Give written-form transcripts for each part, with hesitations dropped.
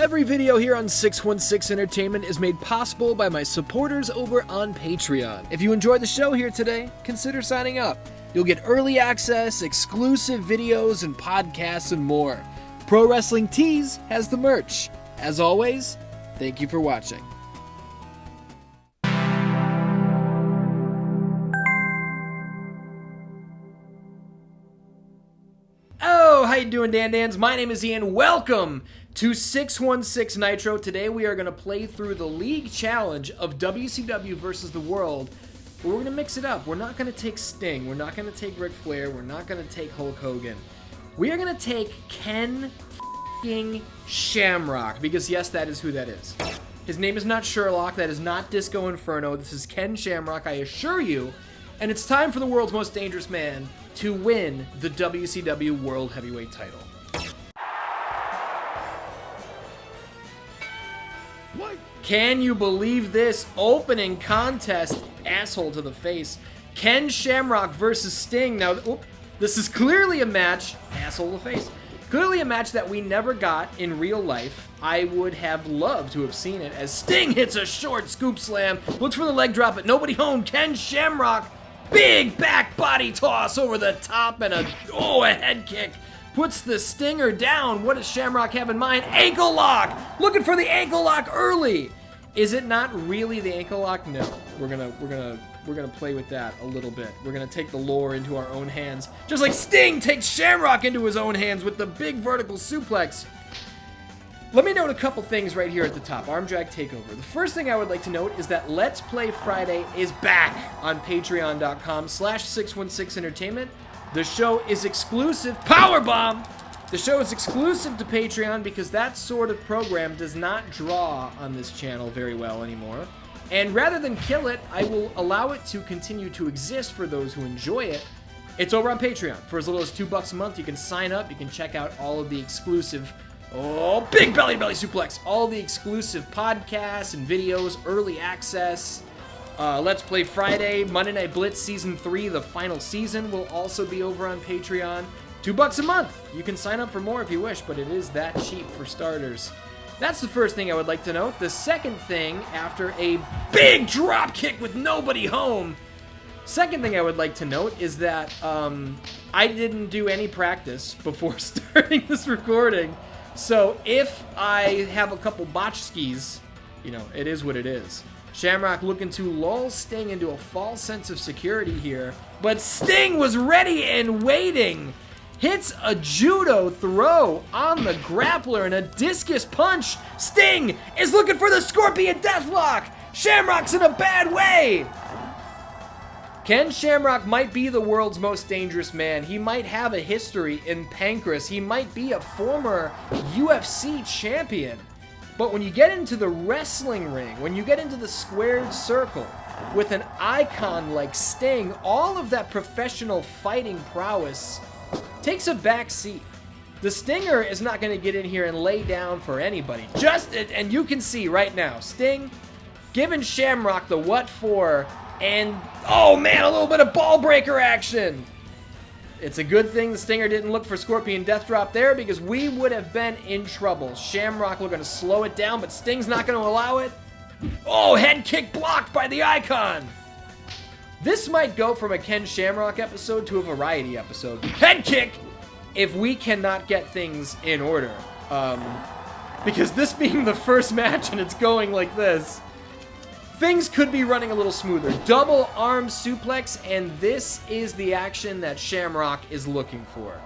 Every video here on 616 Entertainment is made possible by my supporters over on Patreon. If you enjoyed the show here today, consider signing up. You'll get early access, exclusive videos and podcasts and more. Pro Wrestling Tees has the merch. As always, thank you for watching. Oh, how you doing, Dan-Dans? My name is Ian. Welcome to 616 Nitro. Today we are going to play through the League Challenge of WCW versus the World. But we're going to mix it up. We're not going to take Sting. We're not going to take Ric Flair. We're not going to take Hulk Hogan. We are going to take Ken Shamrock, because yes, that is who that is. His name is not Sherlock. That is not Disco Inferno. This is Ken Shamrock, I assure you. And it's time for the world's most dangerous man to win the WCW World Heavyweight title. What? Can you believe this? Opening contest, asshole to the face. Ken Shamrock versus Sting. Now, this is clearly a match, asshole to the face. Clearly a match that we never got in real life. I would have loved to have seen it as Sting hits a short scoop slam, looks for the leg drop, but nobody home. Ken Shamrock, big back body toss over the top and a head kick. Puts the Stinger down. What does Shamrock have in mind? Ankle lock! Looking for the ankle lock early. Is it not really the ankle lock? No. We're gonna play with that a little bit. We're gonna take the lore into our own hands. Just like Sting takes Shamrock into his own hands with the big vertical suplex. Let me note a couple things right here at the top. Arm drag takeover. The first thing I would like to note is that Let's Play Friday is back on patreon.com/616entertainment. The show is exclusive. Powerbomb! The show is exclusive to Patreon because that sort of program does not draw on this channel very well anymore. And rather than kill it, I will allow it to continue to exist for those who enjoy it. It's over on Patreon. For as little as $2 a month, you can sign up. You can check out all of the exclusive, big belly suplex. All the exclusive podcasts and videos, early access. Let's Play Friday, Monday Night Blitz Season 3, the final season, will also be over on Patreon. $2 a month. You can sign up for more if you wish, but it is that cheap for starters. That's the first thing I would like to note. The second thing, after a big drop kick with nobody home, second thing I would like to note is that I didn't do any practice before starting this recording. So if I have a couple botch skis, it is what it is. Shamrock looking to lull Sting into a false sense of security here, but Sting was ready and waiting. Hits a judo throw on the grappler and a discus punch. Sting is looking for the Scorpion Deathlock. Shamrock's in a bad way. Ken Shamrock might be the world's most dangerous man. He might have a history in Pancrase. He might be a former UFC champion. But when you get into the wrestling ring, when you get into the squared circle with an icon like Sting, all of that professional fighting prowess takes a back seat. The Stinger is not going to get in here and lay down for anybody. And you can see right now, Sting giving Shamrock the what for, and oh man, a little bit of ball breaker action. It's a good thing the Stinger didn't look for Scorpion Death Drop there, because we would have been in trouble. Shamrock looking to slow it down, but Sting's not going to allow it. Oh, head kick blocked by the icon. This might go from a Ken Shamrock episode to a variety episode. Head kick if we cannot get things in order. Because this being the first match and it's going like this, things could be running a little smoother. Double arm suplex, and this is the action that Shamrock is looking for.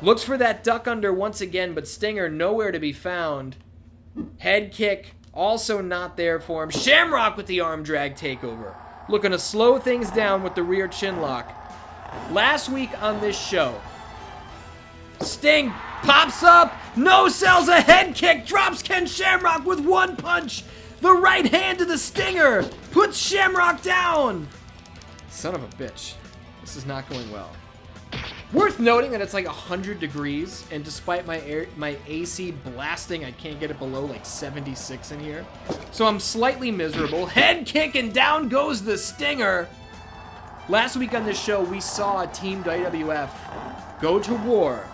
Looks for that duck under once again, but Stinger nowhere to be found. Head kick, also not there for him. Shamrock with the arm drag takeover. Looking to slow things down with the rear chin lock. Last week on this show, Sting pops up, no sells a head kick, drops Ken Shamrock with one punch. The right hand to the Stinger puts Shamrock down. Son of a bitch. This is not going well. Worth noting that it's like 100 degrees, and despite my AC blasting, I can't get it below like 76 in here. So I'm slightly miserable. Head kick, and down goes the Stinger. Last week on this show, we saw Team WWF go to war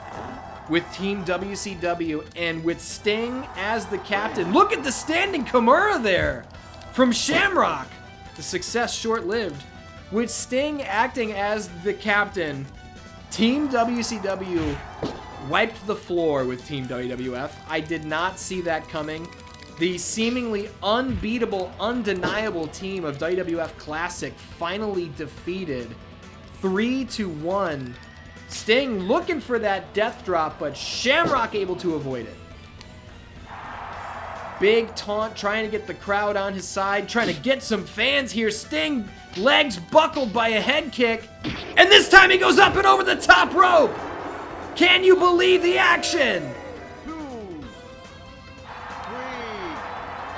with Team WCW, and with Sting as the captain. Look at the standing Kimura there from Shamrock. The success short-lived. With Sting acting as the captain, Team WCW wiped the floor with Team WWF. I did not see that coming. The seemingly unbeatable, undeniable team of WWF Classic finally defeated 3-1. Sting looking for that death drop, but Shamrock able to avoid it. Big taunt, trying to get the crowd on his side, trying to get some fans here. Sting, legs buckled by a head kick, and this time he goes up and over the top rope. Can you believe the action? 2, 3.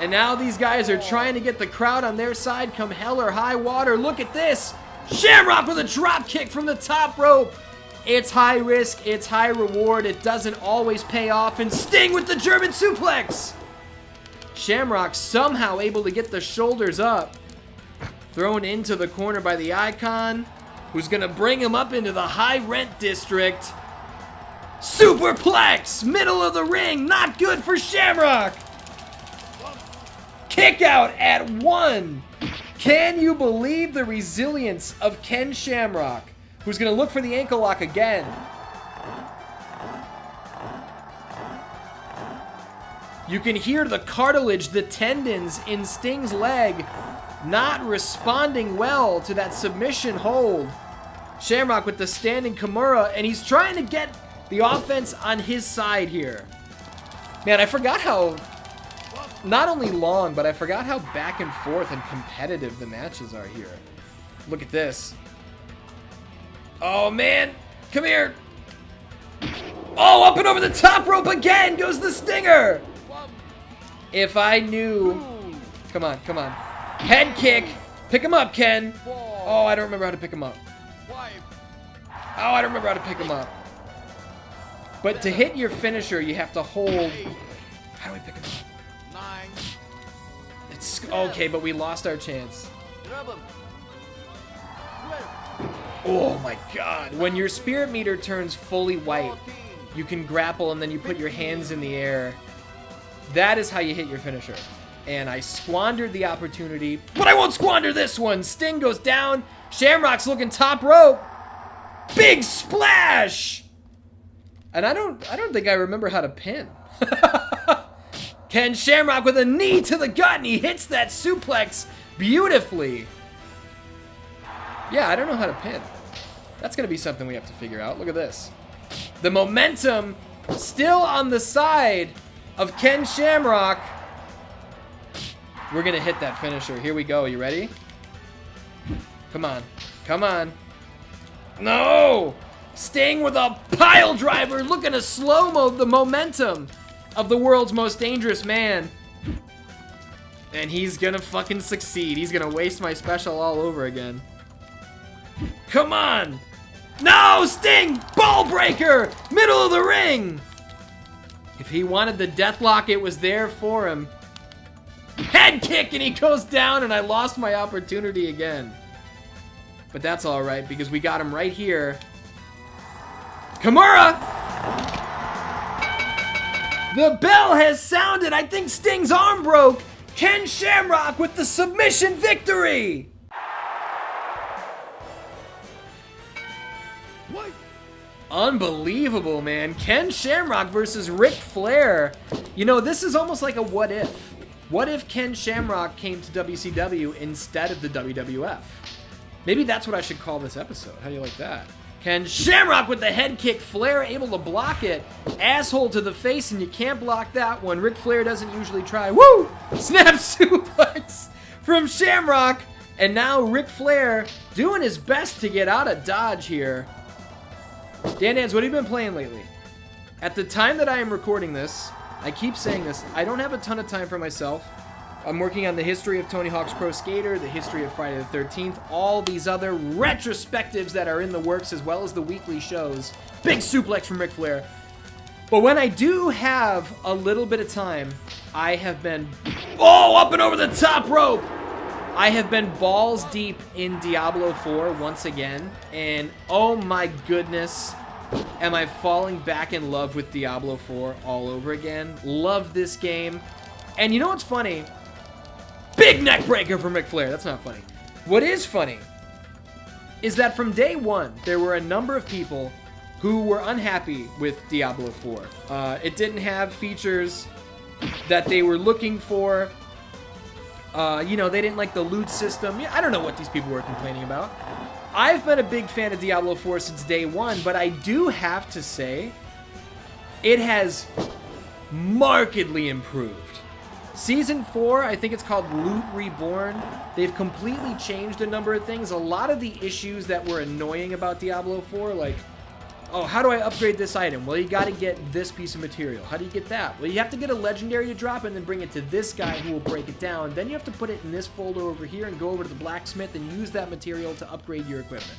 And now these guys are trying to get the crowd on their side come hell or high water. Look at this. Shamrock with a drop kick from the top rope. It's high risk, it's high reward. It doesn't always pay off. And Sting with the German suplex. Shamrock somehow able to get the shoulders up. Thrown into the corner by the Icon, who's gonna bring him up into the high rent district. Superplex, middle of the ring, not good for Shamrock. Kick out at 1. Can you believe the resilience of Ken Shamrock, who's gonna look for the ankle lock again? You can hear the cartilage, the tendons in Sting's leg not responding well to that submission hold. Shamrock with the standing Kimura, and he's trying to get the offense on his side here. Man, I forgot how, not only long, but I forgot how back and forth and competitive the matches are here. Look at this. Oh man, come here. Oh, up and over the top rope again goes the Stinger. If I knew, come on, come on. Head kick, pick him up, Ken. Oh, I don't remember how to pick him up. Oh, I don't remember how to pick him up. But to hit your finisher, you have to hold. How do we pick him up? 9. It's okay, but we lost our chance. 11. Oh my God. When your spirit meter turns fully white, you can grapple and then you put your hands in the air. That is how you hit your finisher. And I squandered the opportunity, but I won't squander this one. Sting goes down. Shamrock's looking top rope. Big splash. And I don't think I remember how to pin. Ken Shamrock with a knee to the gut, and he hits that suplex beautifully. Yeah, I don't know how to pin. That's going to be something we have to figure out. Look at this. The momentum still on the side of Ken Shamrock. We're going to hit that finisher. Here we go. You ready? Come on. Come on. No! Sting with a pile driver, looking to slow-mo the momentum of the world's most dangerous man. And he's gonna fucking succeed. He's gonna waste my special all over again. Come on! No! Sting! Ball breaker! Middle of the ring! If he wanted the deathlock, it was there for him. Head kick, and he goes down, and I lost my opportunity again. But that's alright, because we got him right here. Kimura! The bell has sounded. I think Sting's arm broke. Ken Shamrock with the submission victory! What? Unbelievable, man. Ken Shamrock versus Ric Flair. You know, this is almost like a what if. What if Ken Shamrock came to WCW instead of the WWF? Maybe that's what I should call this episode. How do you like that? Ken Shamrock with the head kick. Flair able to block it. Asshole to the face, and you can't block that one. Ric Flair doesn't usually try. Woo! Snap suplex from Shamrock. And now Ric Flair doing his best to get out of dodge here. Dan Dans, what have you been playing lately? At the time that I am recording this, I keep saying this, I don't have a ton of time for myself. I'm working on the history of Tony Hawk's Pro Skater, the history of Friday the 13th, all these other retrospectives that are in the works, as well as the weekly shows. Big suplex from Ric Flair. But when I do have a little bit of time, I have been, up and over the top rope. I have been balls deep in Diablo 4 once again, and oh my goodness, am I falling back in love with Diablo 4 all over again. Love this game. And you know what's funny? Big neck breaker from Ric Flair. That's not funny. What is funny is that from day one, there were a number of people who were unhappy with Diablo 4. It didn't have features that they were looking for. You know, they didn't like the loot system. I don't know what these people were complaining about. I've been a big fan of Diablo 4 since day one, but I do have to say it has markedly improved. Season 4, I think it's called Loot Reborn. They've completely changed a number of things. A lot of the issues that were annoying about Diablo 4, like, oh, how do I upgrade this item? Well, you gotta get this piece of material. How do you get that? Well, you have to get a legendary to drop and then bring it to this guy who will break it down. Then you have to put it in this folder over here and go over to the blacksmith and use that material to upgrade your equipment.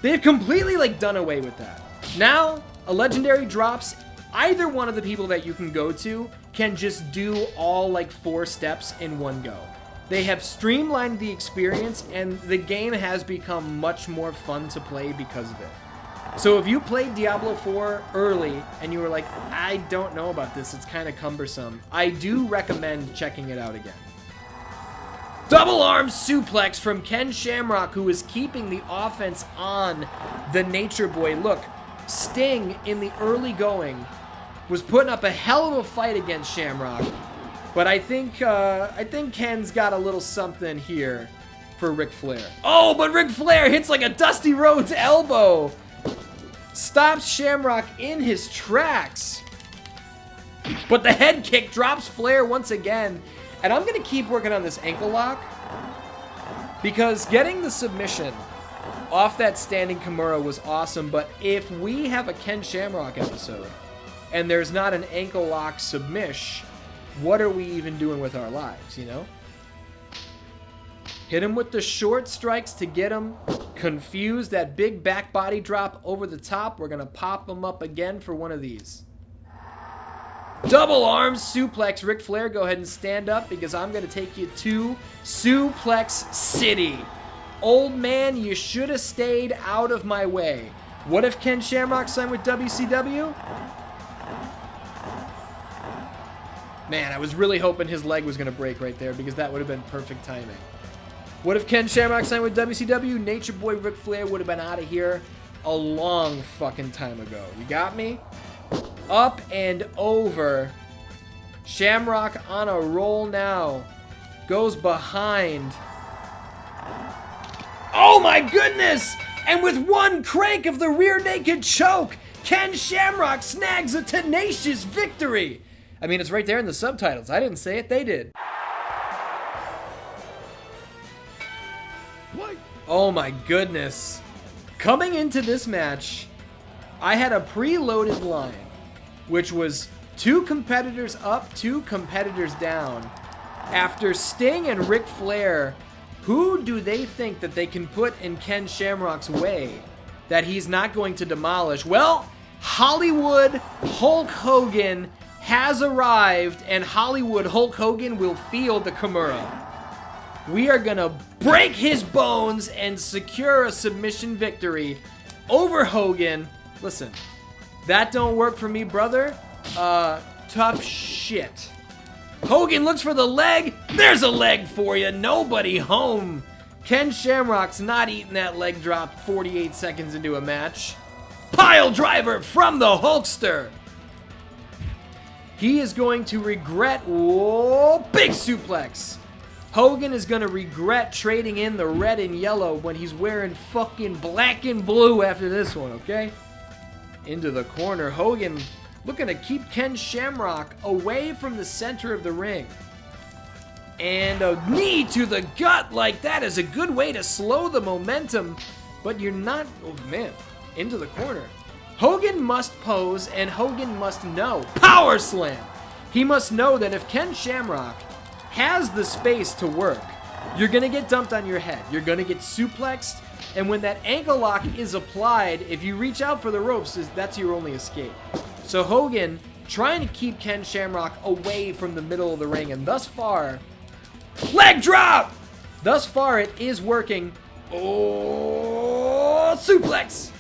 They've completely, like, done away with that. Now, a legendary drops. Either one of the people that you can go to can just do all, like, 4 steps in one go. They have streamlined the experience, and the game has become much more fun to play because of it. So if you played Diablo 4 early and you were like, I don't know about this, it's kind of cumbersome, I do recommend checking it out again. Double arm suplex from Ken Shamrock, who is keeping the offense on the Nature Boy. Look, Sting in the early going was putting up a hell of a fight against Shamrock, but I think Ken's got a little something here for Ric Flair. Oh, but Ric Flair hits like a Dusty Rhodes elbow. Stops Shamrock in his tracks. But the head kick drops Flair once again. And I'm going to keep working on this ankle lock, because getting the submission off that standing Kimura was awesome. But if we have a Ken Shamrock episode and there's not an ankle lock submish, what are we even doing with our lives, you know? Hit him with the short strikes to get him confused. That big back body drop over the top. We're going to pop him up again for one of these. Double arm suplex. Ric Flair, go ahead and stand up, because I'm going to take you to Suplex City. Old man, you should have stayed out of my way. What if Ken Shamrock signed with WCW? Man, I was really hoping his leg was going to break right there, because that would have been perfect timing. What if Ken Shamrock signed with WCW? Nature Boy Ric Flair would have been out of here a long fucking time ago. You got me? Up and over. Shamrock on a roll now. Goes behind. Oh my goodness! And with one crank of the rear naked choke, Ken Shamrock snags a tenacious victory. I mean, it's right there in the subtitles. I didn't say it, they did. Oh my goodness. Coming into this match, I had a preloaded line, which was 2 competitors up, 2 competitors down. After Sting and Ric Flair, who do they think that they can put in Ken Shamrock's way that he's not going to demolish? Well, Hollywood Hulk Hogan has arrived, and Hollywood Hulk Hogan will feel the Kimura. We are going to break his bones and secure a submission victory over Hogan. Listen, that don't work for me, brother. Tough shit. Hogan looks for the leg. There's a leg for you. Nobody home. Ken Shamrock's not eating that leg drop 48 seconds into a match. Pile driver from the Hulkster. He is going to regret. Whoa, big suplex. Hogan is going to regret trading in the red and yellow when he's wearing fucking black and blue after this one, okay? Into the corner. Hogan looking to keep Ken Shamrock away from the center of the ring. And a knee to the gut like that is a good way to slow the momentum, but you're not, oh man, into the corner. Hogan must pose, and Hogan must know. Power slam! He must know that if Ken Shamrock has the space to work, you're going to get dumped on your head. You're going to get suplexed, and when that ankle lock is applied, if you reach out for the ropes, that's your only escape. So Hogan trying to keep Ken Shamrock away from the middle of the ring, and thus far, leg drop! Thus far, it is working. Oh, suplex!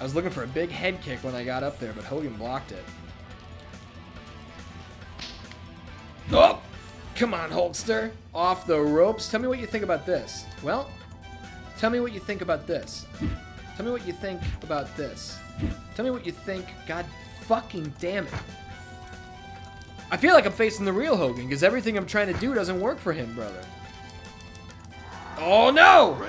I was looking for a big head kick when I got up there, but Hogan blocked it. Oh! Come on, Hulkster. Off the ropes. Tell me what you think about this. Well, tell me what you think about this. Tell me what you think about this. Tell me what you think. God fucking damn it. I feel like I'm facing the real Hogan because everything I'm trying to do doesn't work for him, brother. Oh, no!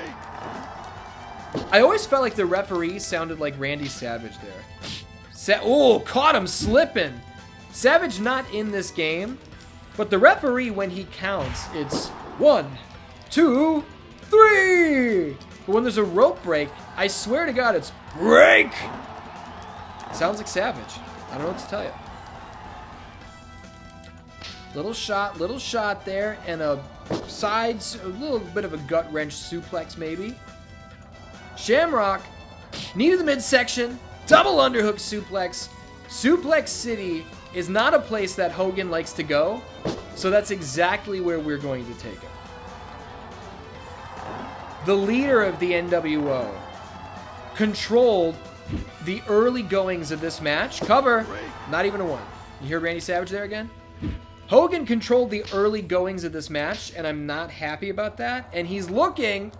I always felt like the referee sounded like Randy Savage there. Oh, caught him slipping. Savage not in this game, but the referee, when he counts, it's 1, 2, 3. But when there's a rope break, I swear to God, it's break. Sounds like Savage. I don't know what to tell you. Little shot there, and a little bit of a gut wrench suplex maybe. Shamrock, knee to the midsection, double underhook suplex. Suplex City is not a place that Hogan likes to go, so that's exactly where we're going to take him. The leader of the NWO controlled the early goings of this match. Cover, not even a 1. You hear Randy Savage there again? Hogan controlled the early goings of this match, and I'm not happy about that. And he's looking,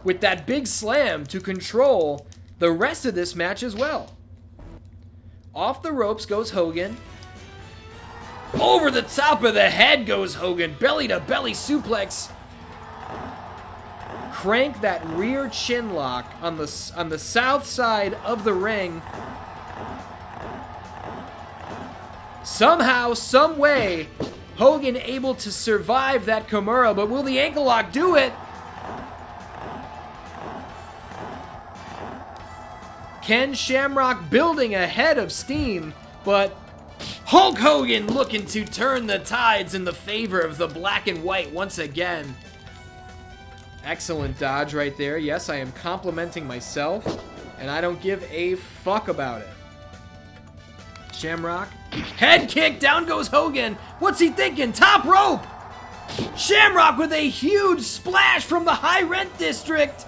with that big slam, to control the rest of this match as well. Off the ropes goes Hogan. Over the top of the head goes Hogan. Belly to belly suplex. Crank that rear chin lock on the south side of the ring. Somehow, some way, Hogan able to survive that Kimura, but will the ankle lock do it? Ken Shamrock building ahead of steam, but Hulk Hogan looking to turn the tides in the favor of the black and white once again. Excellent dodge right there. Yes, I am complimenting myself, and I don't give a fuck about it. Shamrock. Head kick. Down goes Hogan. What's he thinking? Top rope. Shamrock with a huge splash from the high rent district.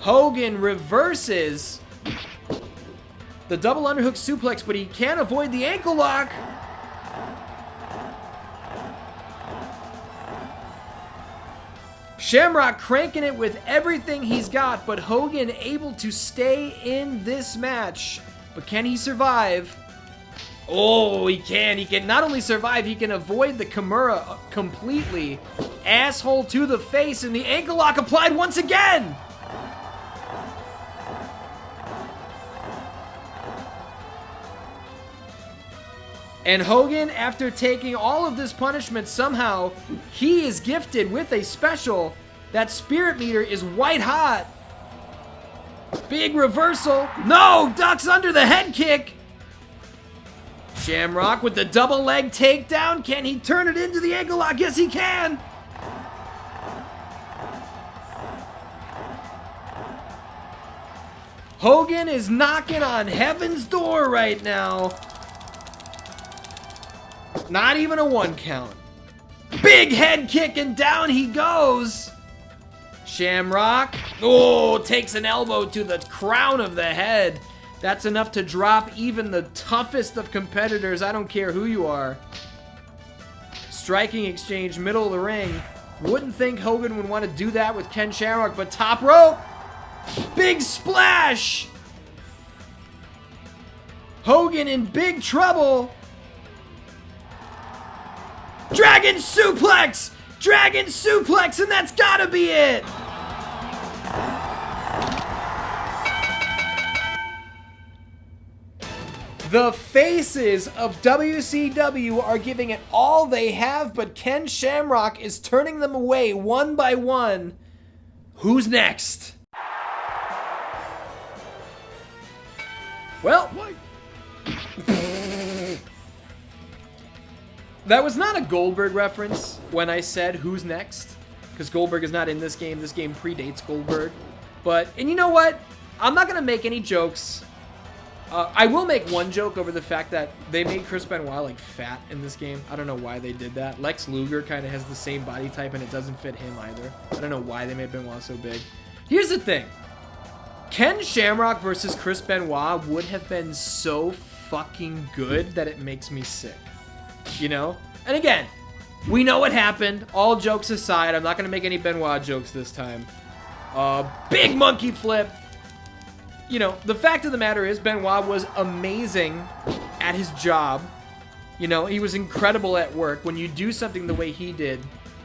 Hogan reverses the double underhook suplex, but he can't avoid the ankle lock. Shamrock cranking it with everything he's got, but Hogan able to stay in this match. But can he survive? Oh, he can. He can not only survive, he can avoid the Kimura completely. Asshole to the face, and the ankle lock applied once again. And Hogan, after taking all of this punishment, somehow he is gifted with a special. That spirit meter is white hot. Big reversal. No! Ducks under the head kick. Shamrock with the double leg takedown. Can he turn it into the ankle lock? Yes, he can. Hogan is knocking on heaven's door right now. Not even a 1 count. Big head kick, and down he goes. Shamrock, oh, takes an elbow to the crown of the head. That's enough to drop even the toughest of competitors. I don't care who you are. Striking exchange, middle of the ring. Wouldn't think Hogan would want to do that with Ken Shamrock, but top rope. Big splash. Hogan in big trouble. Dragon suplex! Dragon suplex, and that's gotta be it! The faces of WCW are giving it all they have, but Ken Shamrock is turning them away one by one. Who's next? Well... That was not a Goldberg reference when I said who's next, because Goldberg is not in this game. This game predates Goldberg. And you know what? I'm not going to make any jokes. I will make one joke over the fact that they made Chris Benoit like fat in this game. I don't know why they did that. Lex Luger kind of has the same body type and it doesn't fit him either. I don't know why they made Benoit so big. Here's the thing. Ken Shamrock versus Chris Benoit would have been so fucking good that it makes me sick. You know? And again, we know what happened. All jokes aside, I'm not going to make any Benoit jokes this time. Big monkey flip. You know, the fact of the matter is Benoit was amazing at his job. You know, he was incredible at work. When you do something the way he did,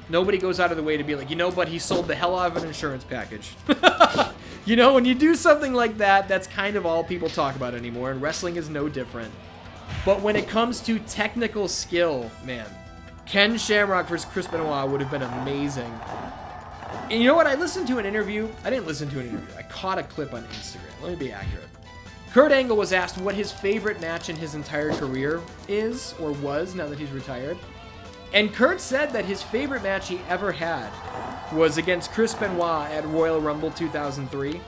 nobody goes out of the way to be like, you know, but he sold the hell out of an insurance package. You know, when you do something like that, that's kind of all people talk about anymore, and wrestling is no different. But when it comes to technical skill, man, Ken Shamrock versus Chris Benoit would have been amazing. And you know what? I listened to an interview. I didn't listen to an interview. I caught a clip on Instagram. Let me be accurate. Kurt Angle was asked what his favorite match in his entire career is, or was, now that he's retired. And Kurt said that his favorite match he ever had was against Chris Benoit at Royal Rumble 2003.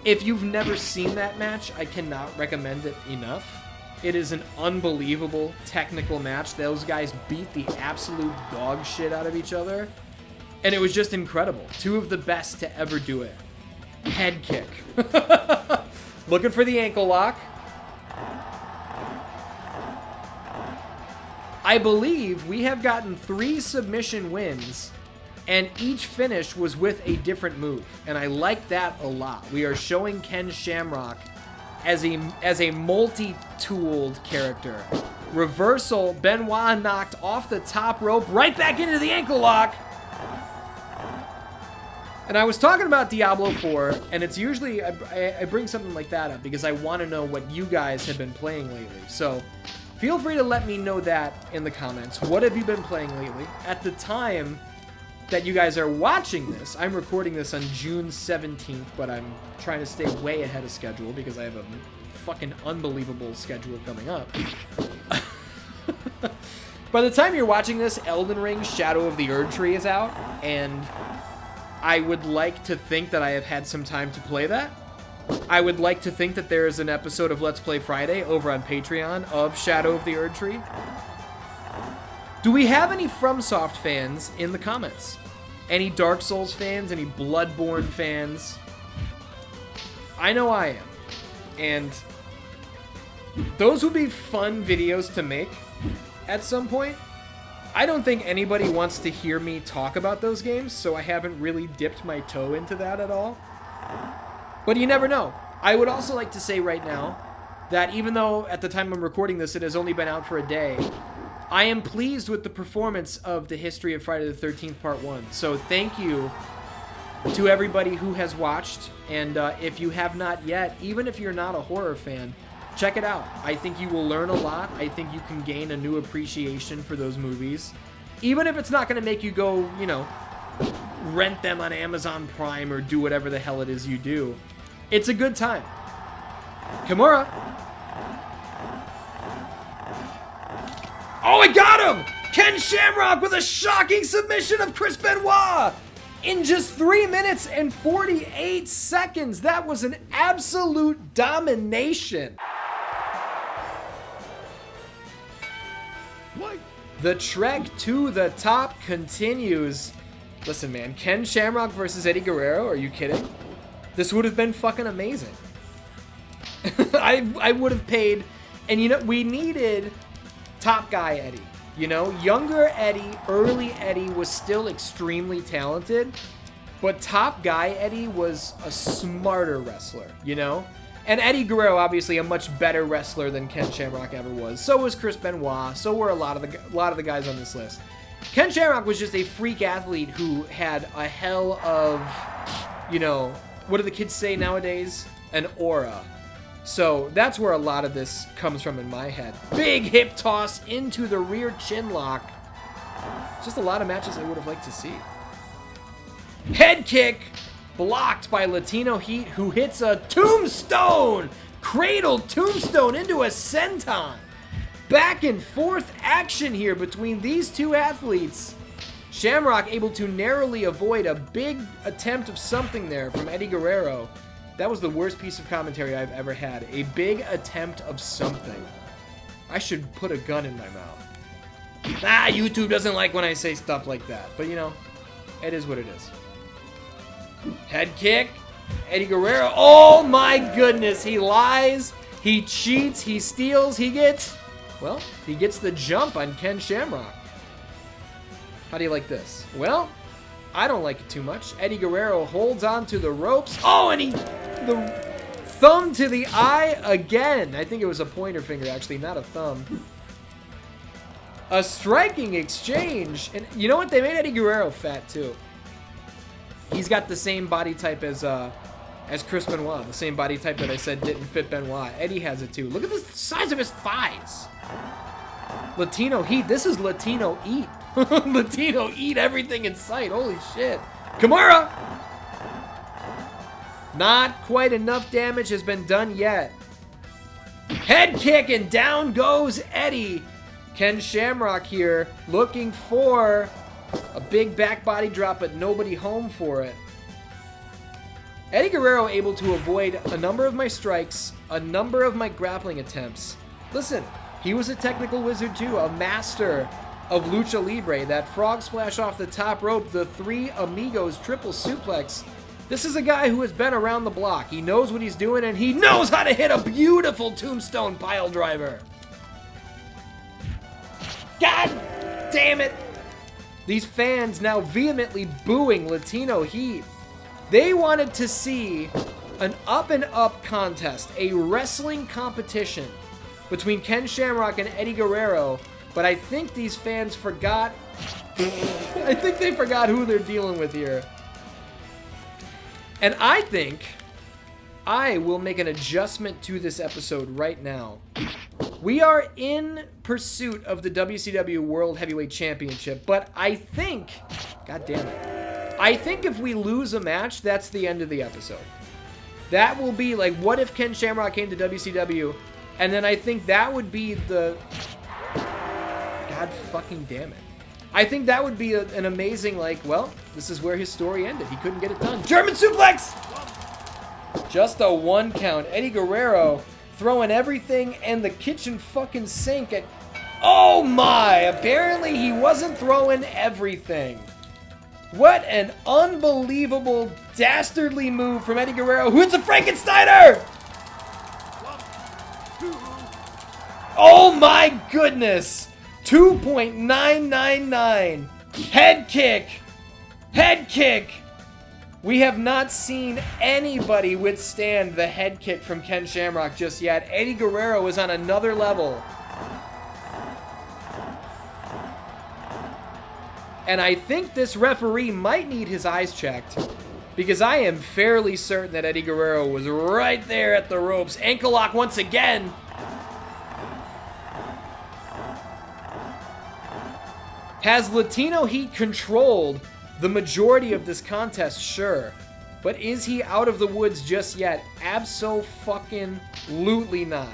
If you've never seen that match, I cannot recommend it enough. It is an unbelievable technical match. Those guys beat the absolute dog shit out of each other. And it was just incredible. Two of the best to ever do it. Head kick. Looking for the ankle lock. I believe we have gotten 3 submission wins, and each finish was with a different move. And I like that a lot. We are showing Ken Shamrock as a multi-tooled character. Reversal, Benoit knocked off the top rope, right back into the ankle lock. And I was talking about Diablo 4, and it's usually, I bring something like that up because I want to know what you guys have been playing lately. So feel free to let me know that in the comments. What have you been playing lately? At the time that you guys are watching this, I'm recording this on June 17th, but I'm trying to stay way ahead of schedule because I have a fucking unbelievable schedule coming up. By the time you're watching this, Elden Ring Shadow of the Erdtree is out, and I would like to think that I have had some time to play that. I would like to think that there is an episode of Let's Play Friday over on Patreon of Shadow of the Erdtree. Do we have any FromSoft fans in the comments? Any Dark Souls fans? Any Bloodborne fans? I know I am. And those would be fun videos to make at some point. I don't think anybody wants to hear me talk about those games, so I haven't really dipped my toe into that at all. But you never know. I would also like to say right now that even though at the time I'm recording this, it has only been out for a day, I am pleased with the performance of the history of Friday the 13th Part 1. So thank you to everybody who has watched, and if you have not yet, even if you're not a horror fan, check it out. I think you will learn a lot. I think you can gain a new appreciation for those movies. Even if it's not going to make you go, you know, rent them on Amazon Prime or do whatever the hell it is you do. It's a good time. Kimura. Oh, I got him! Ken Shamrock with a shocking submission of Chris Benoit! In just 3 minutes and 48 seconds. That was an absolute domination. The trek to the top continues. Listen, man, Ken Shamrock versus Eddie Guerrero? Are you kidding? This would have been fucking amazing. I would have paid. And, you know, we needed top guy Eddie. You know, younger Eddie, early Eddie was still extremely talented. But top guy Eddie was a smarter wrestler, you know? And Eddie Guerrero, obviously, a much better wrestler than Ken Shamrock ever was. So was Chris Benoit. So were a lot of the guys on this list. Ken Shamrock was just a freak athlete who had a hell of, you know, what do the kids say nowadays? An aura. So that's where a lot of this comes from in my head. Big hip toss into the rear chin lock. Just a lot of matches I would have liked to see. Head kick. Blocked by Latino Heat, who hits a tombstone! Cradle tombstone into a senton. Back and forth action here between these two athletes. Shamrock able to narrowly avoid a big attempt of something there from Eddie Guerrero. That was the worst piece of commentary I've ever had. A big attempt of something. I should put a gun in my mouth. Ah, YouTube doesn't like when I say stuff like that. But you know, it is what it is. Head kick, Eddie Guerrero. Oh my goodness. He lies. He cheats. He steals. He gets the jump on Ken Shamrock. How do you like this? Well, I don't like it too much. Eddie Guerrero holds on to the ropes. Oh, and the thumb to the eye again. I think it was a pointer finger, actually, not a thumb. A striking exchange. And you know what? They made Eddie Guerrero fat, too. He's got the same body type as Chris Benoit. The same body type that I said didn't fit Benoit. Eddie has it, too. Look at the size of his thighs. Latino heat. This is Latino eat. Latino eat everything in sight. Holy shit. Kimura! Not quite enough damage has been done yet. Head kick and down goes Eddie. Ken Shamrock here looking for a big back body drop, but nobody home for it. Eddie Guerrero able to avoid a number of my strikes, a number of my grappling attempts. Listen, he was a technical wizard too, a master of Lucha Libre. That frog splash off the top rope, the Three Amigos triple suplex. This is a guy who has been around the block. He knows what he's doing, and he knows how to hit a beautiful tombstone pile driver. God damn it. These fans now vehemently booing Latino Heat. They wanted to see an up-and-up contest, a wrestling competition between Ken Shamrock and Eddie Guerrero, but I think these fans forgot. I think they forgot who they're dealing with here. And I think I will make an adjustment to this episode right now. We are in pursuit of the WCW World Heavyweight Championship, but I think, god damn it, I think if we lose a match, that's the end of the episode. That will be like, what if Ken Shamrock came to WCW, and then I think that would be the, god fucking damn it. I think that would be an amazing, like, well, this is where his story ended. He couldn't get it done. German suplex! Just a 1 count. Eddie Guerrero throwing everything and the kitchen fucking sink at... Oh my! Apparently he wasn't throwing everything. What an unbelievable, dastardly move from Eddie Guerrero, who hits a Frankensteiner! Oh my goodness! 2.999. Head kick. Head kick. We have not seen anybody withstand the head kick from Ken Shamrock just yet. Eddie Guerrero is on another level. And I think this referee might need his eyes checked, because I am fairly certain that Eddie Guerrero was right there at the ropes. Ankle lock once again. Has Latino Heat controlled the majority of this contest? Sure. But is he out of the woods just yet? Abso-fucking-lutely not.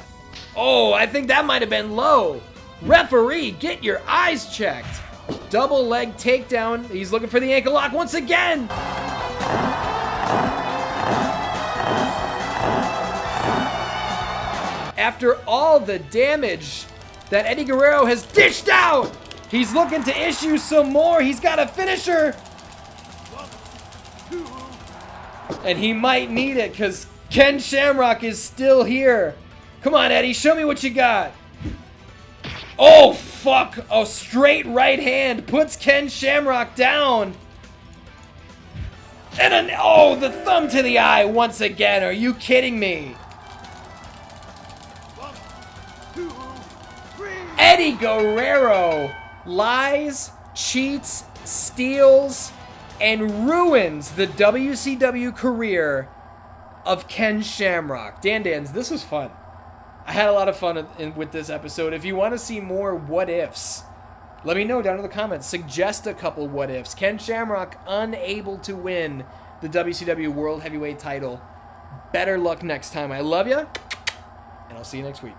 Oh, I think that might have been low. Referee, get your eyes checked. Double leg takedown. He's looking for the ankle lock once again. After all the damage that Eddie Guerrero has dished out, he's looking to issue some more. He's got a finisher. And he might need it because Ken Shamrock is still here. Come on, Eddie. Show me what you got. Oh, fuck. A straight right hand puts Ken Shamrock down. And oh, the thumb to the eye once again. Are you kidding me? Eddie Guerrero lies, cheats, steals, and ruins the WCW career of Ken Shamrock. Dan, this was fun. I had a lot of fun with this episode. If you want to see more what ifs, let me know down in the comments. Suggest a couple what ifs. Ken Shamrock unable to win the WCW World Heavyweight title. Better luck next time. I love you, and I'll see you next week.